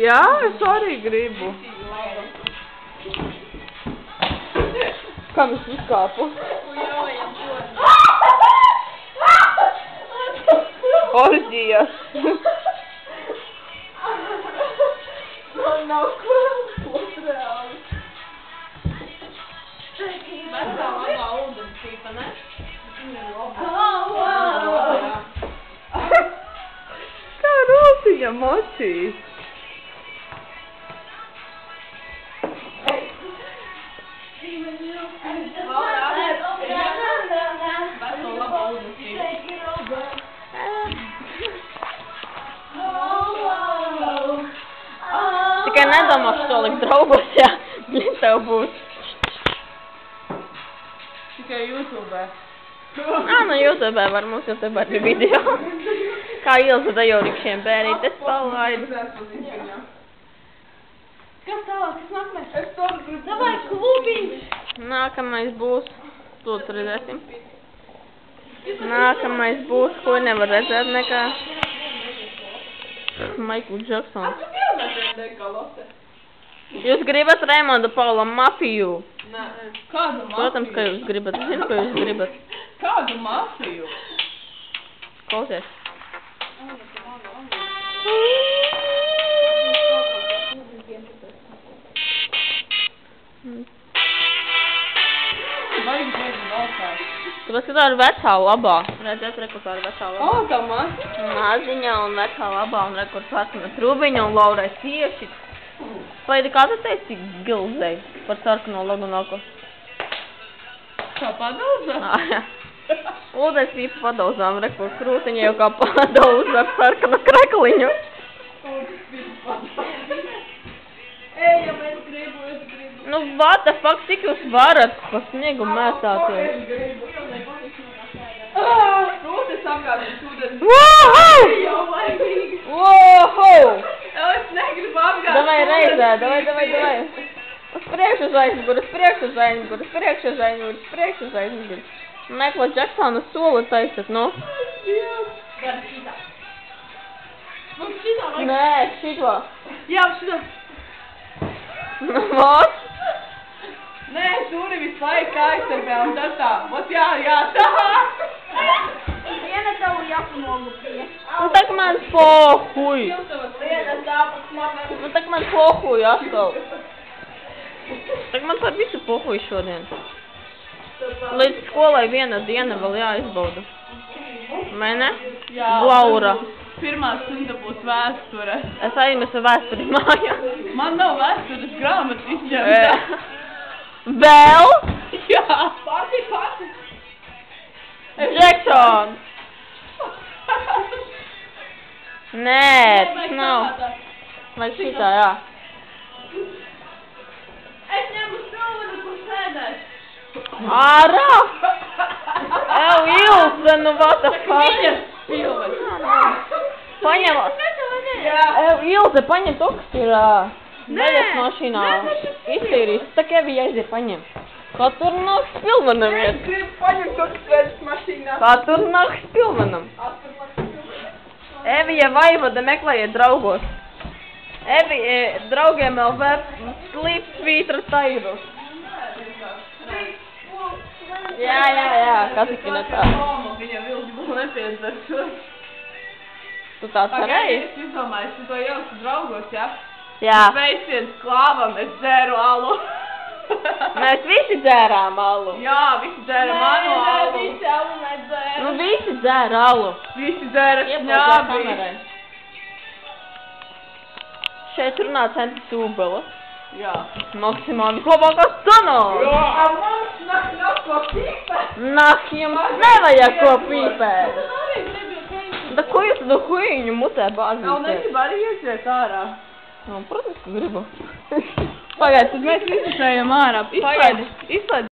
Jā, es arī gribu. Kam es uzkāpu? Orģijas. Man nav ko reāli. Vecā labā ūdens tīpa, ne? Kā rūtiņa močīs. Tikai nedomā šo likt draugos, jā. Tev būs. Tikai YouTube. Nu YouTube var mums YouTube arī video. Kā Ilza dejo rikšiem bērītes palaidu. Kas tālāk? Kas nākamais? Es to gribu. Davai, klubiņš! Nākamais būs. Lūdzu, redzēsim. Nākamais būs, ko nevar redzēt nekā. Michael Jacksons. Jūs gribat Raimonda Paula mafiju? Nē. Kādu mafiju? Protams, ka jūs gribat. Es zinu, ka jūs gribat. Kādu mafiju? Klausies. Vajag beigu valkāt. Tāpēc, ka tā ir vecā labā. Redzēt, reku tā ir vecā labā. O, tā maziņa. Maziņā un vecā labā un reku ar sarkanu trūbiņu un Laurai tieši. Paidi, kā tu teici Gilzei par sarkano lagunoku? Kā padauza? Jā. Ūdens pīpa padauzām, reku krūtiņa jau kā padauza ar sarkanu krekliņu. Ejam, es gribu. Nu, what the fuck, cik jūs varat pa sniegu mētāties? Es gribu. Krūtis apgādājums ūdens. Wow! Jau laimīgi. Wow! Es negribu apgādāt. Davai reizē, davai. Uz priekšu uz aizmuguri, uz priekšu uz aizmuguri, uz priekšu uz aizmuguri, uz priekšu uz aizmuguri. Michael Jacksona soli taisat, nu? Var šitā. Mums šitā vajag. Nē, šito. Jā, šitā. Vot? Nē, šūri vislaiku aizsargā un tad tā. Vot jā, tā. Viena tavu jaku nolupīja. Nu tak man pohuj. Viena tāpa smapē. Nu tak man pohuj atkal. Tak man par visu pohuj šodien. Līdz skolai viena diena vēl jāizbauda. Vai ne? Jā. Laura. Pirmā stunda būs vēsture. Es aizmesu vēsturi mājā. Man nav vēstures grāmatas izņemta. Vēl? Jā. Pati. Jackson. Nē, tas nav. Vai šitā, jā. Es ņemu stūvenu, kur sēdēs. Ārā! Ew, Ilze, nu what the fuck? Paņem. Ew, Ilze, paņem to, kas ir veļas mašīnā. Iztīrīs. Tā kā Evija aiziet paņem. Kā tur nāks pilvenam iet? Es gribu paņemt to, kas veļas mašīnā. Kā tur nāks pilvenam? Evija vaivada meklējiet draugos. Evija draugiem LV slīp svītra tairus. Jā, katikina tā. Viņa vilgi būs nepiedzeršos. Tu tā cerēji? Es izdomāju, tu to jaucu draugos, jā? Jā. Sveiciens klāvam, es dzēru alu. Mēs visi dzērām alu. Jā, visi dzēra manu alu. Visi alu nedzēra. Nu visi dzēra alu. Visi dzēra Ieplūkā šņābi. kamerai. Šeit runā centis Ūbela. Jā. Maksimāli labākā scenā. A mums nav ko pīpēt. Nah, jums nevajag ko pīpēt. Tad arī gribu, ka viņš... Da ko jūs tad huiņu mutē Nav bāzīsiet? negrib arī iesiet ārā. Nu, protams, ka gribu. Pagaid, tad mēs visi ejam ārā. Pagaidi. Izslēdz